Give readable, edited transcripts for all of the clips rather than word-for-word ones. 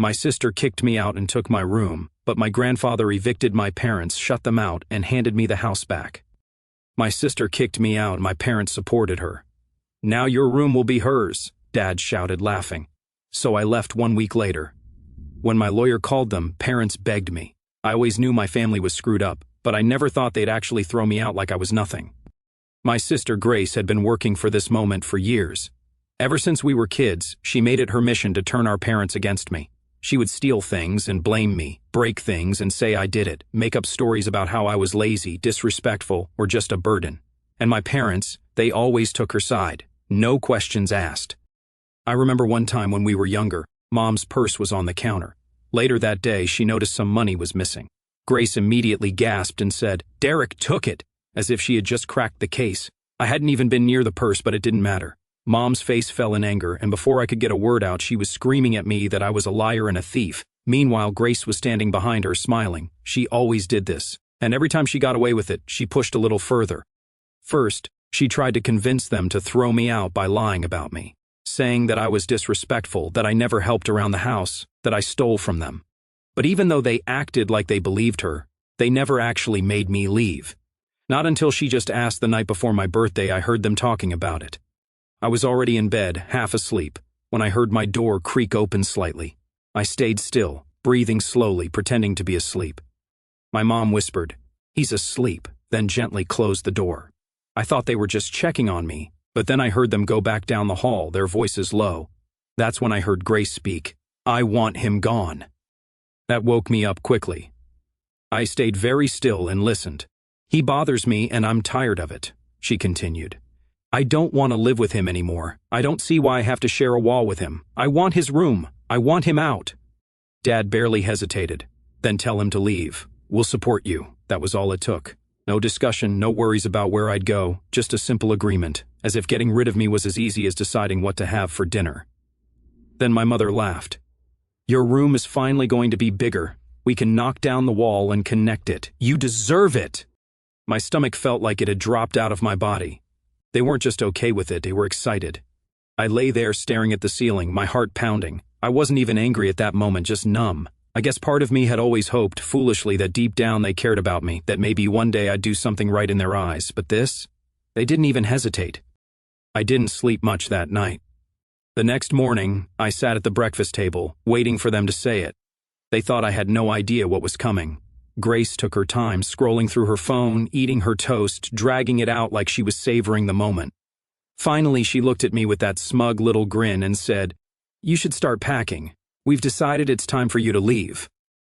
My sister kicked me out and took my room, but my grandfather evicted my parents, shut them out, and handed me the house back. My sister kicked me out, my parents supported her. "Now your room will be hers," Dad shouted, laughing. So I left 1 week later. When my lawyer called them, parents begged me. I always knew my family was screwed up, but I never thought they'd actually throw me out like I was nothing. My sister Grace had been working for this moment for years. Ever since we were kids, she made it her mission to turn our parents against me. She would steal things and blame me, break things and say I did it, make up stories about how I was lazy, disrespectful, or just a burden. And my parents, they always took her side. No questions asked. I remember one time when we were younger, Mom's purse was on the counter. Later that day, she noticed some money was missing. Grace immediately gasped and said, "Derek took it," as if she had just cracked the case. I hadn't even been near the purse, but it didn't matter. Mom's face fell in anger, and before I could get a word out, she was screaming at me that I was a liar and a thief. Meanwhile, Grace was standing behind her, smiling. She always did this, and every time she got away with it, she pushed a little further. First, she tried to convince them to throw me out by lying about me, saying that I was disrespectful, that I never helped around the house, that I stole from them. But even though they acted like they believed her, they never actually made me leave. Not until she just asked the night before my birthday, I heard them talking about it. I was already in bed, half asleep, when I heard my door creak open slightly. I stayed still, breathing slowly, pretending to be asleep. My mom whispered, "He's asleep," then gently closed the door. I thought they were just checking on me, but then I heard them go back down the hall, their voices low. That's when I heard Grace speak, "I want him gone." That woke me up quickly. I stayed very still and listened. "He bothers me and I'm tired of it," she continued. "I don't want to live with him anymore. I don't see why I have to share a wall with him. I want his room. I want him out." Dad barely hesitated. "Then tell him to leave. We'll support you." That was all it took. No discussion, no worries about where I'd go, just a simple agreement, as if getting rid of me was as easy as deciding what to have for dinner. Then my mother laughed. "Your room is finally going to be bigger. We can knock down the wall and connect it. You deserve it." My stomach felt like it had dropped out of my body. They weren't just okay with it, they were excited. I lay there staring at the ceiling, my heart pounding. I wasn't even angry at that moment, just numb. I guess part of me had always hoped, foolishly, that deep down they cared about me, that maybe one day I'd do something right in their eyes. But this? They didn't even hesitate. I didn't sleep much that night. The next morning, I sat at the breakfast table, waiting for them to say it. They thought I had no idea what was coming. Grace took her time, scrolling through her phone, eating her toast, dragging it out like she was savoring the moment. Finally, she looked at me with that smug little grin and said, "You should start packing. We've decided it's time for you to leave."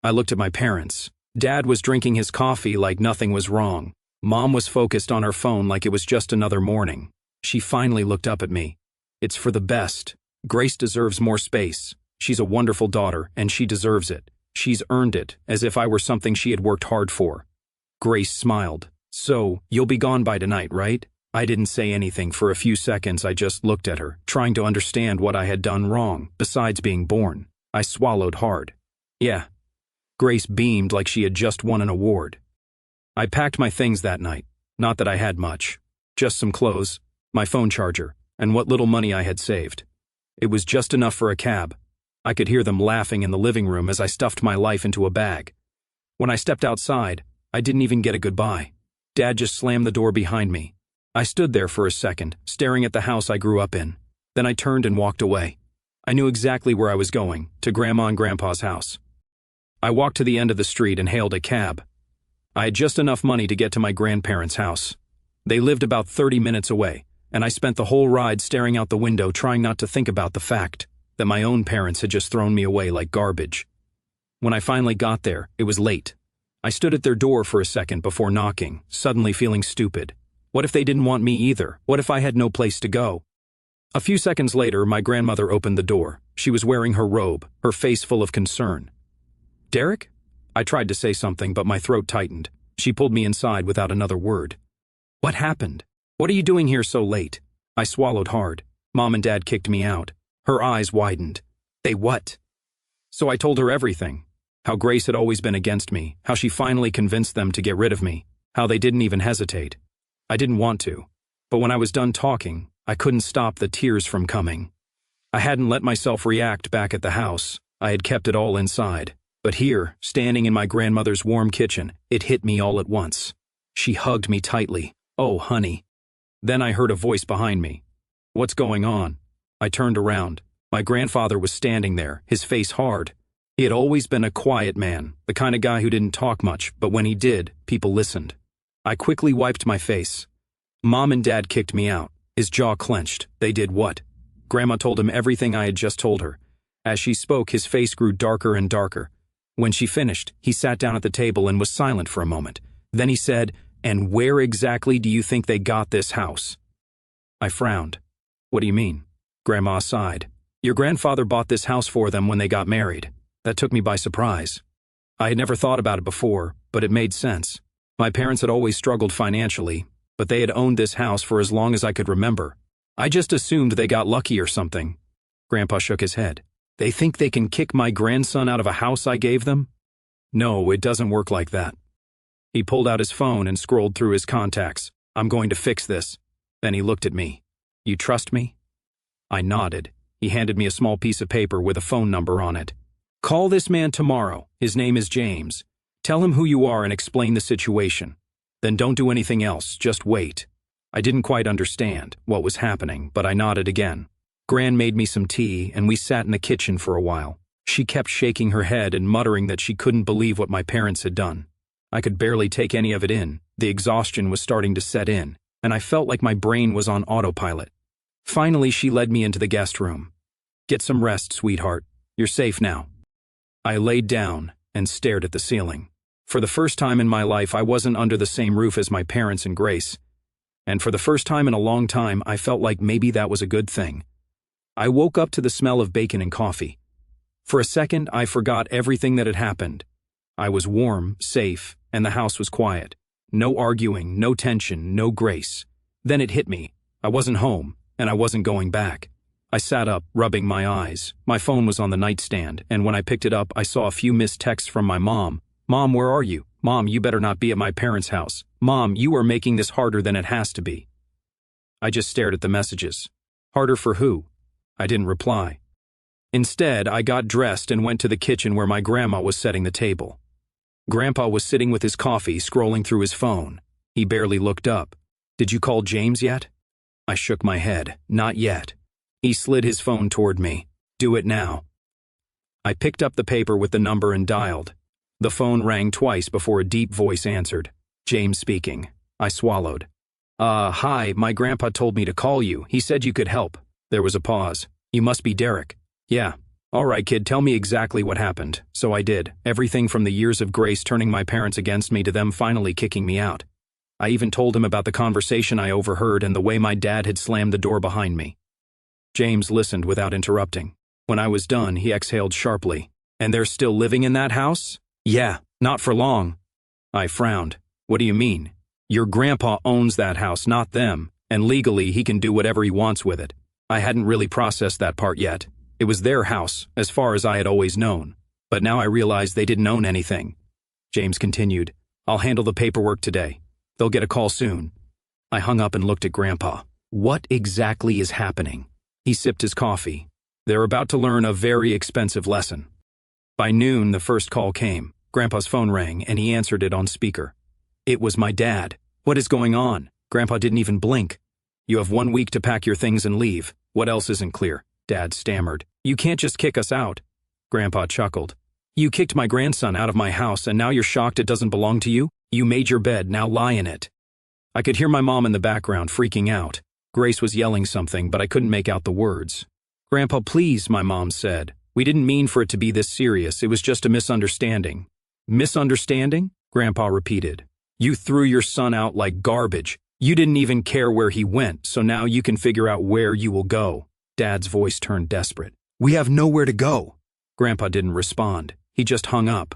I looked at my parents. Dad was drinking his coffee like nothing was wrong. Mom was focused on her phone like it was just another morning. She finally looked up at me. "It's for the best. Grace deserves more space. She's a wonderful daughter, and she deserves it. She's earned it," as if I were something she had worked hard for. Grace smiled. "So, you'll be gone by tonight, right?" I didn't say anything for a few seconds. I just looked at her, trying to understand what I had done wrong, besides being born. I swallowed hard. "Yeah." Grace beamed like she had just won an award. I packed my things that night. Not that I had much. Just some clothes, my phone charger, and what little money I had saved. It was just enough for a cab. I could hear them laughing in the living room as I stuffed my life into a bag. When I stepped outside, I didn't even get a goodbye. Dad just slammed the door behind me. I stood there for a second, staring at the house I grew up in. Then I turned and walked away. I knew exactly where I was going, to Grandma and Grandpa's house. I walked to the end of the street and hailed a cab. I had just enough money to get to my grandparents' house. They lived about 30 minutes away, and I spent the whole ride staring out the window, trying not to think about the fact that my own parents had just thrown me away like garbage. When I finally got there, it was late. I stood at their door for a second before knocking, suddenly feeling stupid. What if they didn't want me either? What if I had no place to go? A few seconds later, my grandmother opened the door. She was wearing her robe, her face full of concern. "Derek?" I tried to say something, but my throat tightened. She pulled me inside without another word. "What happened? What are you doing here so late?" I swallowed hard. Mom and Dad kicked me out. Her eyes widened. "They what?" So I told her everything. How Grace had always been against me, how she finally convinced them to get rid of me, how they didn't even hesitate. I didn't want to, but when I was done talking, I couldn't stop the tears from coming. I hadn't let myself react back at the house. I had kept it all inside. But here, standing in my grandmother's warm kitchen, it hit me all at once. She hugged me tightly. "Oh, honey." Then I heard a voice behind me. "What's going on?" I turned around. My grandfather was standing there, his face hard. He had always been a quiet man, the kind of guy who didn't talk much, but when he did, people listened. I quickly wiped my face. Mom and Dad kicked me out. His jaw clenched. They did what? Grandma told him everything I had just told her. As she spoke, his face grew darker and darker. When she finished, he sat down at the table and was silent for a moment. Then he said, "And where exactly do you think they got this house?" I frowned. "What do you mean?" Grandma sighed. "Your grandfather bought this house for them when they got married." That took me by surprise. I had never thought about it before, but it made sense. My parents had always struggled financially, but they had owned this house for as long as I could remember. I just assumed they got lucky or something. Grandpa shook his head. "They think they can kick my grandson out of a house I gave them?" "No, it doesn't work like that." He pulled out his phone and scrolled through his contacts. "I'm going to fix this." Then he looked at me. "You trust me?" I nodded. He handed me a small piece of paper with a phone number on it. "Call this man tomorrow. His name is James. Tell him who you are and explain the situation. Then don't do anything else, just wait." I didn't quite understand what was happening, but I nodded again. Gran made me some tea, and we sat in the kitchen for a while. She kept shaking her head and muttering that she couldn't believe what my parents had done. I could barely take any of it in. The exhaustion was starting to set in, and I felt like my brain was on autopilot. Finally, she led me into the guest room. "Get some rest, sweetheart. You're safe now." I laid down and stared at the ceiling. For the first time in my life, I wasn't under the same roof as my parents and Grace. And for the first time in a long time, I felt like maybe that was a good thing. I woke up to the smell of bacon and coffee. For a second, I forgot everything that had happened. I was warm, safe, and the house was quiet. No arguing, no tension, no Grace. Then it hit me. I wasn't home, and I wasn't going back. I sat up, rubbing my eyes. My phone was on the nightstand, and when I picked it up, I saw a few missed texts from my mom. "Mom, where are you? Mom, you better not be at my parents' house. Mom, you are making this harder than it has to be." I just stared at the messages. Harder for who? I didn't reply. Instead, I got dressed and went to the kitchen where my grandma was setting the table. Grandpa was sitting with his coffee, scrolling through his phone. He barely looked up. "Did you call James yet?" I shook my head. "Not yet." He slid his phone toward me. "Do it now." I picked up the paper with the number and dialed. The phone rang twice before a deep voice answered. "James speaking." I swallowed. Hi, my grandpa told me to call you. He said you could help." There was a pause. "You must be Derek." "Yeah." "All right, kid, tell me exactly what happened." So I did. Everything from the years of Grace turning my parents against me to them finally kicking me out. I even told him about the conversation I overheard and the way my dad had slammed the door behind me. James listened without interrupting. When I was done, he exhaled sharply. "And they're still living in that house?" "Yeah, not for long." I frowned. "What do you mean?" "Your grandpa owns that house, not them, and legally he can do whatever he wants with it." I hadn't really processed that part yet. It was their house, as far as I had always known. But now I realized they didn't own anything. James continued, "I'll handle the paperwork today. They'll get a call soon." I hung up and looked at Grandpa. What exactly is happening? He sipped his coffee. They're about to learn a very expensive lesson. By noon, the first call came. Grandpa's phone rang, and he answered it on speaker. It was my dad. "What is going on?" Grandpa didn't even blink. "You have 1 week to pack your things and leave. What else isn't clear?" Dad stammered. "You can't just kick us out." Grandpa chuckled. "You kicked my grandson out of my house, and now you're shocked it doesn't belong to you? You made your bed, now lie in it." I could hear my mom in the background freaking out. Grace was yelling something, but I couldn't make out the words. "Grandpa, please," my mom said. "We didn't mean for it to be this serious. It was just a misunderstanding." "Misunderstanding?" Grandpa repeated. "You threw your son out like garbage. You didn't even care where he went, so now you can figure out where you will go." Dad's voice turned desperate. "We have nowhere to go." Grandpa didn't respond. He just hung up.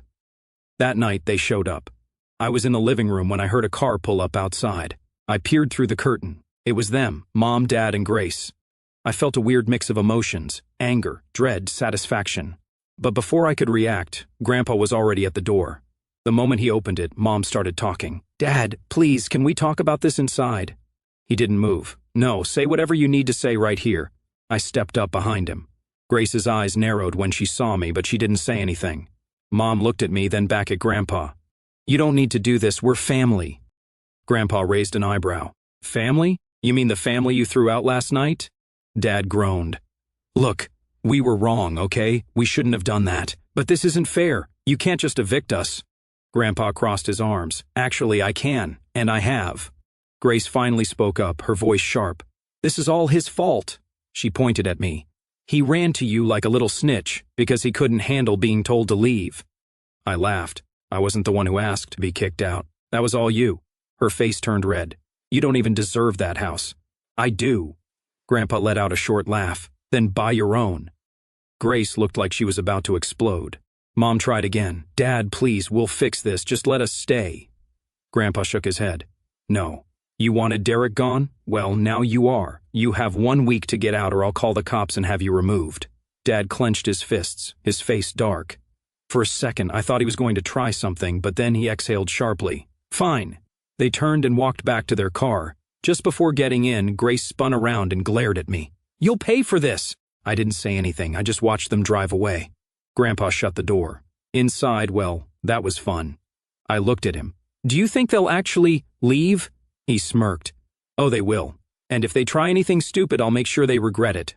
That night, they showed up. I was in the living room when I heard a car pull up outside. I peered through the curtain. It was them, Mom, Dad, and Grace. I felt a weird mix of emotions, anger, dread, satisfaction. But before I could react, Grandpa was already at the door. The moment he opened it, Mom started talking. "Dad, please, can we talk about this inside?" He didn't move. "No, say whatever you need to say right here." I stepped up behind him. Grace's eyes narrowed when she saw me, but she didn't say anything. Mom looked at me, then back at Grandpa. You don't need to do this, we're family. Grandpa raised an eyebrow. Family? You mean the family you threw out last night? Dad groaned. Look, we were wrong, okay? We shouldn't have done that. But this isn't fair. You can't just evict us. Grandpa crossed his arms. Actually, I can, and I have. Grace finally spoke up, her voice sharp. This is all his fault. She pointed at me. He ran to you like a little snitch because he couldn't handle being told to leave. I laughed. I wasn't the one who asked to be kicked out. That was all you. Her face turned red. You don't even deserve that house. I do. Grandpa let out a short laugh. Then buy your own. Grace looked like she was about to explode. Mom tried again. Dad, please, we'll fix this. Just let us stay. Grandpa shook his head. No. You wanted Derek gone? Well, now you are. You have 1 week to get out or I'll call the cops and have you removed. Dad clenched his fists, his face dark. For a second, I thought he was going to try something, but then he exhaled sharply. Fine. They turned and walked back to their car. Just before getting in, Grace spun around and glared at me. You'll pay for this. I didn't say anything. I just watched them drive away. Grandpa shut the door. Inside, well, that was fun. I looked at him. Do you think they'll actually leave? He smirked. Oh, they will. And if they try anything stupid, I'll make sure they regret it.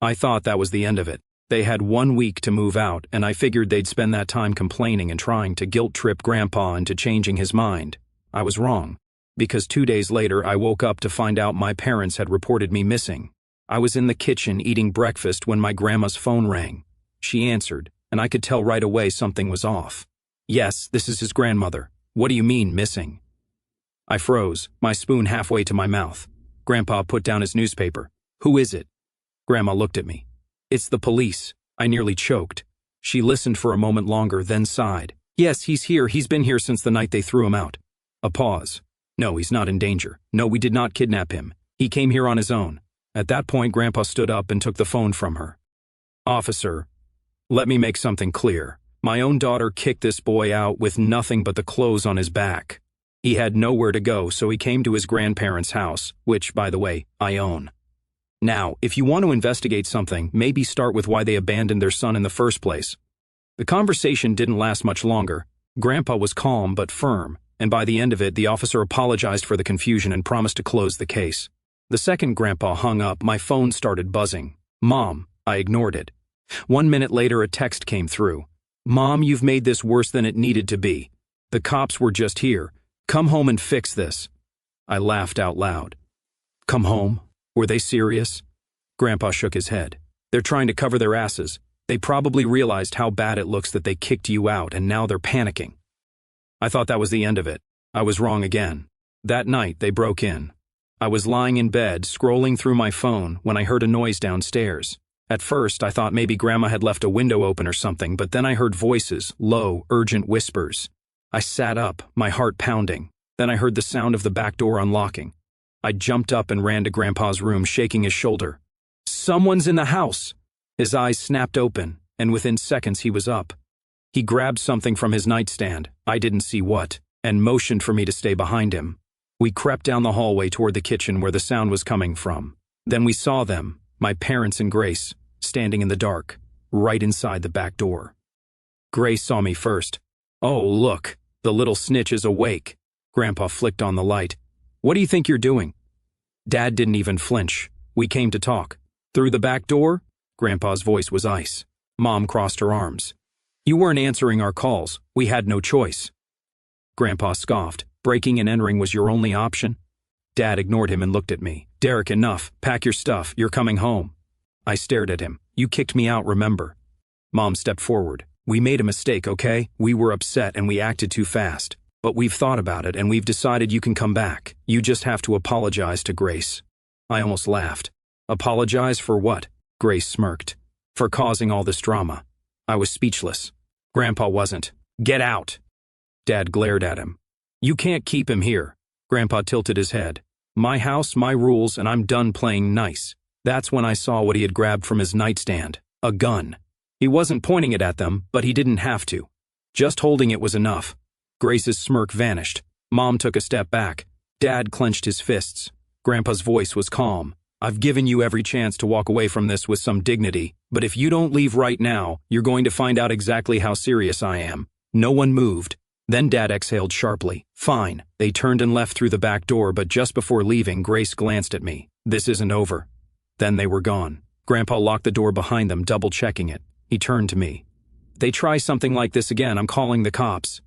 I thought that was the end of it. They had 1 week to move out, and I figured they'd spend that time complaining and trying to guilt-trip Grandpa into changing his mind. I was wrong. Because 2 days later, I woke up to find out my parents had reported me missing. I was in the kitchen eating breakfast when my grandma's phone rang. She answered, and I could tell right away something was off. Yes, this is his grandmother. What do you mean, missing? I froze, my spoon halfway to my mouth. Grandpa put down his newspaper. Who is it? Grandma looked at me. It's the police. I nearly choked. She listened for a moment longer, then sighed. Yes, he's here. He's been here since the night they threw him out. A pause. No, he's not in danger. No, we did not kidnap him. He came here on his own. At that point, Grandpa stood up and took the phone from her. Officer, let me make something clear. My own daughter kicked this boy out with nothing but the clothes on his back. He had nowhere to go, so he came to his grandparents' house, which, by the way, I own. Now, if you want to investigate something, maybe start with why they abandoned their son in the first place. The conversation didn't last much longer. Grandpa was calm but firm, and by the end of it, the officer apologized for the confusion and promised to close the case. The second Grandpa hung up, my phone started buzzing. Mom, I ignored it. 1 minute later, a text came through. Mom, you've made this worse than it needed to be. The cops were just here. Come home and fix this. I laughed out loud. Come home? Were they serious? Grandpa shook his head. They're trying to cover their asses. They probably realized how bad it looks that they kicked you out, and now they're panicking. I thought that was the end of it. I was wrong again. That night, they broke in. I was lying in bed, scrolling through my phone, when I heard a noise downstairs. At first, I thought maybe Grandma had left a window open or something, but then I heard voices, low, urgent whispers. I sat up, my heart pounding. Then I heard the sound of the back door unlocking. I jumped up and ran to Grandpa's room, shaking his shoulder. Someone's in the house! His eyes snapped open, and within seconds he was up. He grabbed something from his nightstand, I didn't see what, and motioned for me to stay behind him. We crept down the hallway toward the kitchen where the sound was coming from. Then we saw them, my parents and Grace, standing in the dark, right inside the back door. Grace saw me first. Oh, look, the little snitch is awake. Grandpa flicked on the light. What do you think you're doing? Dad didn't even flinch. We came to talk. Through the back door? Grandpa's voice was ice. Mom crossed her arms. You weren't answering our calls. We had no choice. Grandpa scoffed. Breaking and entering was your only option? Dad ignored him and looked at me. Derek, enough. Pack your stuff. You're coming home. I stared at him. You kicked me out, remember? Mom stepped forward. We made a mistake, okay? We were upset and we acted too fast. But we've thought about it and we've decided you can come back. You just have to apologize to Grace. I almost laughed. Apologize for what? Grace smirked. For causing all this drama. I was speechless. Grandpa wasn't. Get out! Dad glared at him. You can't keep him here. Grandpa tilted his head. My house, my rules, and I'm done playing nice. That's when I saw what he had grabbed from his nightstand. A gun. He wasn't pointing it at them, but he didn't have to. Just holding it was enough. Grace's smirk vanished. Mom took a step back. Dad clenched his fists. Grandpa's voice was calm. I've given you every chance to walk away from this with some dignity, but if you don't leave right now, you're going to find out exactly how serious I am." No one moved. Then Dad exhaled sharply. "Fine." They turned and left through the back door, but just before leaving, Grace glanced at me. "This isn't over." Then they were gone. Grandpa locked the door behind them, double-checking it. He turned to me. "They try something like this again, I'm calling the cops."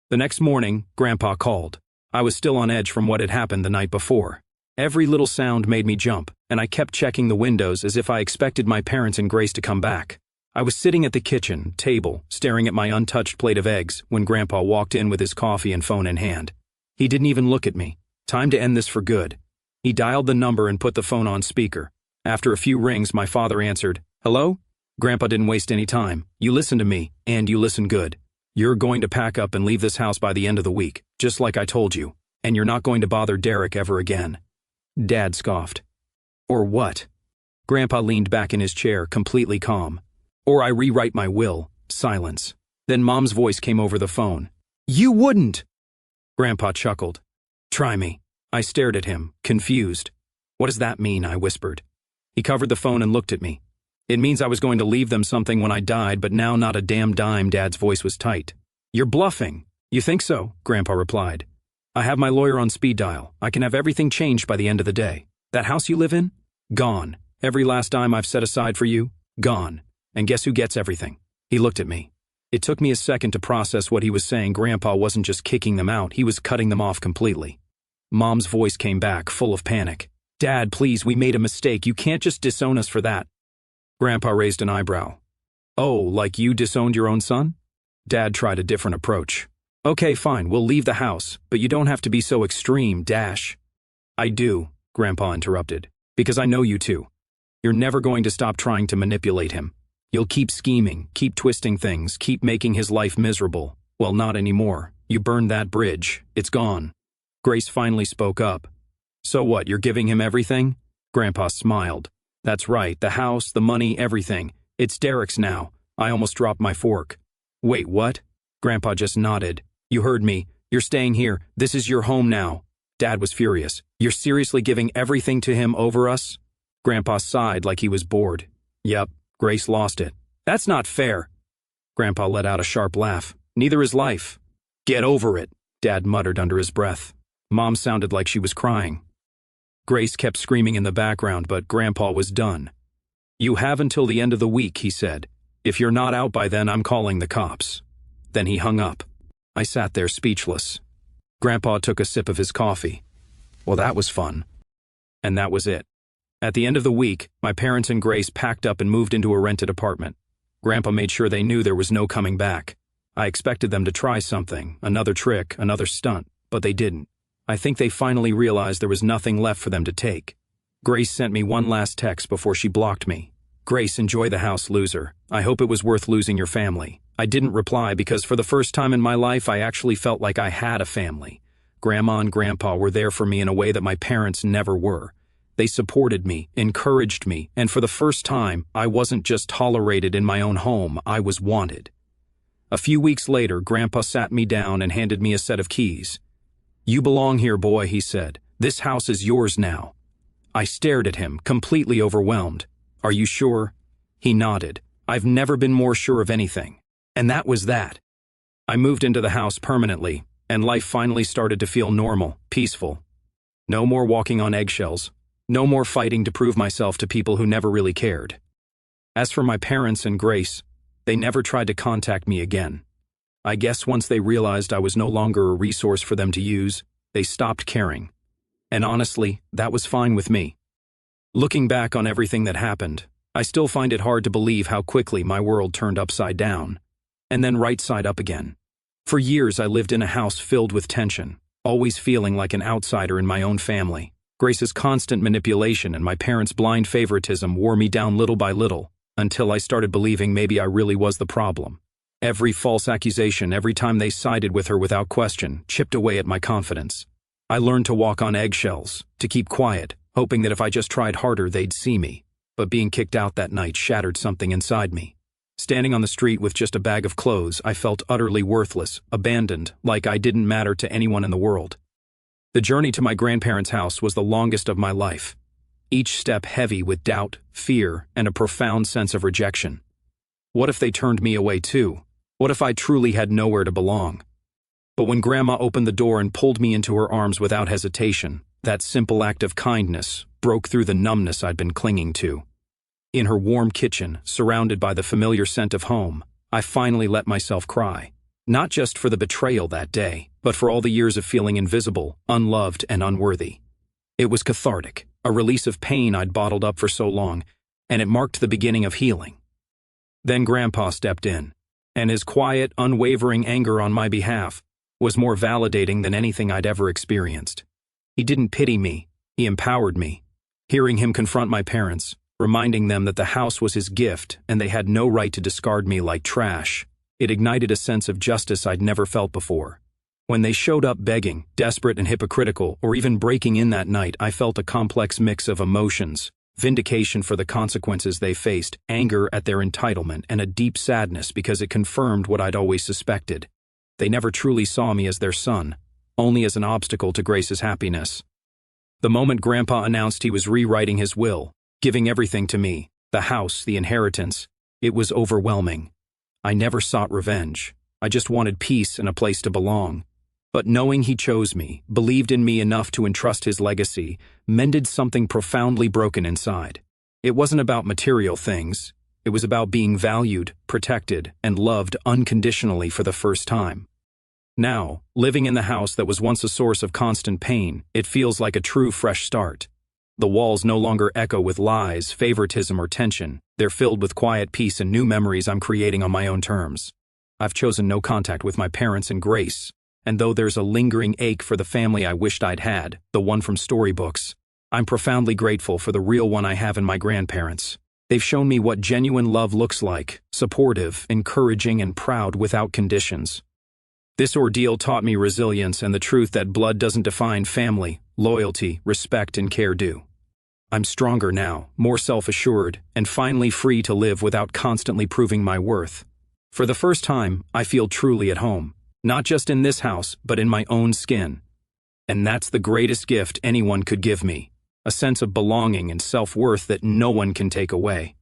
The next morning, Grandpa called. I was still on edge from what had happened the night before. Every little sound made me jump, and I kept checking the windows as if I expected my parents and Grace to come back. I was sitting at the kitchen table, staring at my untouched plate of eggs, when Grandpa walked in with his coffee and phone in hand. He didn't even look at me. Time to end this for good. He dialed the number and put the phone on speaker. After a few rings, my father answered. "Hello?" Grandpa didn't waste any time. "You listen to me, and you listen good. You're going to pack up and leave this house by the end of the week, just like I told you, and you're not going to bother Derek ever again." Dad scoffed. "Or what?" Grandpa leaned back in his chair, completely calm. "Or I rewrite my will." Silence. Then Mom's voice came over the phone. "You wouldn't!" Grandpa chuckled. "Try me." I stared at him, confused. "What does that mean?" I whispered. He covered the phone and looked at me. "It means I was going to leave them something when I died, but now not a damn dime." Dad's voice was tight. "You're bluffing." "You think so?" Grandpa replied. "I have my lawyer on speed dial. I can have everything changed by the end of the day. That house you live in? Gone. Every last dime I've set aside for you? Gone. And guess who gets everything?" He looked at me. It took me a second to process what he was saying. Grandpa wasn't just kicking them out, he was cutting them off completely. Mom's voice came back, full of panic. "Dad, please, we made a mistake. You can't just disown us for that." Grandpa raised an eyebrow. "Oh, like you disowned your own son?" Dad tried a different approach. "Okay, fine, we'll leave the house, but you don't have to be so extreme, Dash." "I do," Grandpa interrupted, "because I know you too. You're never going to stop trying to manipulate him. You'll keep scheming, keep twisting things, keep making his life miserable. Well, not anymore. You burned that bridge. It's gone." Grace finally spoke up. "So what, you're giving him everything?" Grandpa smiled. "That's right, the house, the money, everything. It's Derek's now." I almost dropped my fork. "Wait, what?" Grandpa just nodded. "You heard me. You're staying here. This is your home now." Dad was furious. "You're seriously giving everything to him over us?" Grandpa sighed like he was bored. "Yep." Grace lost it. "That's not fair." Grandpa let out a sharp laugh. "Neither is life." "Get over it," Dad muttered under his breath. Mom sounded like she was crying. Grace kept screaming in the background, but Grandpa was done. "You have until the end of the week," he said. "If you're not out by then, I'm calling the cops." Then he hung up. I sat there speechless. Grandpa took a sip of his coffee. Well, that was fun. And that was it. At the end of the week, my parents and Grace packed up and moved into a rented apartment. Grandpa made sure they knew there was no coming back. I expected them to try something, another trick, another stunt, but they didn't. I think they finally realized there was nothing left for them to take. Grace sent me one last text before she blocked me. "Grace, enjoy the house, loser. I hope it was worth losing your family." I didn't reply because for the first time in my life I actually felt like I had a family. Grandma and Grandpa were there for me in a way that my parents never were. They supported me, encouraged me, and for the first time, I wasn't just tolerated in my own home, I was wanted. A few weeks later, Grandpa sat me down and handed me a set of keys. "You belong here, boy," he said. "This house is yours now." I stared at him, completely overwhelmed. "Are you sure?" He nodded. "I've never been more sure of anything." And that was that. I moved into the house permanently, and life finally started to feel normal, peaceful. No more walking on eggshells. No more fighting to prove myself to people who never really cared. As for my parents and Grace, they never tried to contact me again. I guess once they realized I was no longer a resource for them to use, they stopped caring. And honestly, that was fine with me. Looking back on everything that happened, I still find it hard to believe how quickly my world turned upside down, and then right side up again. For years I lived in a house filled with tension, always feeling like an outsider in my own family. Grace's constant manipulation and my parents' blind favoritism wore me down little by little, until I started believing maybe I really was the problem. Every false accusation, every time they sided with her without question, chipped away at my confidence. I learned to walk on eggshells, to keep quiet, hoping that if I just tried harder they'd see me. But being kicked out that night shattered something inside me. Standing on the street with just a bag of clothes, I felt utterly worthless, abandoned, like I didn't matter to anyone in the world. The journey to my grandparents' house was the longest of my life. each step heavy with doubt, fear, and a profound sense of rejection. What if they turned me away too? What if I truly had nowhere to belong? But when Grandma opened the door and pulled me into her arms without hesitation, that simple act of kindness broke through the numbness I'd been clinging to. In her warm kitchen, surrounded by the familiar scent of home, I finally let myself cry. Not just for the betrayal that day, but for all the years of feeling invisible, unloved, and unworthy. It was cathartic, a release of pain I'd bottled up for so long, and it marked the beginning of healing. Then Grandpa stepped in, and his quiet, unwavering anger on my behalf was more validating than anything I'd ever experienced. He didn't pity me, he empowered me. Hearing him confront my parents, reminding them that the house was his gift and they had no right to discard me like trash, it ignited a sense of justice I'd never felt before. When they showed up begging, desperate and hypocritical, or even breaking in that night, I felt a complex mix of emotions: vindication for the consequences they faced, anger at their entitlement, and a deep sadness because it confirmed what I'd always suspected. They never truly saw me as their son, only as an obstacle to Grace's happiness. The moment Grandpa announced he was rewriting his will, giving everything to me, the house, the inheritance, it was overwhelming. I never sought revenge. I just wanted peace and a place to belong. But knowing he chose me, believed in me enough to entrust his legacy, mended something profoundly broken inside. It wasn't about material things. It was about being valued, protected, and loved unconditionally for the first time. Now, living in the house that was once a source of constant pain, it feels like a true fresh start. The walls no longer echo with lies, favoritism, or tension. They're filled with quiet peace and new memories I'm creating on my own terms. I've chosen no contact with my parents and Grace, and though there's a lingering ache for the family I wished I'd had, the one from storybooks, I'm profoundly grateful for the real one I have in my grandparents. They've shown me what genuine love looks like: supportive, encouraging, and proud without conditions. This ordeal taught me resilience and the truth that blood doesn't define family, loyalty, respect, and care do. I'm stronger now, more self-assured, and finally free to live without constantly proving my worth. For the first time, I feel truly at home, not just in this house, but in my own skin. And that's the greatest gift anyone could give me, a sense of belonging and self-worth that no one can take away.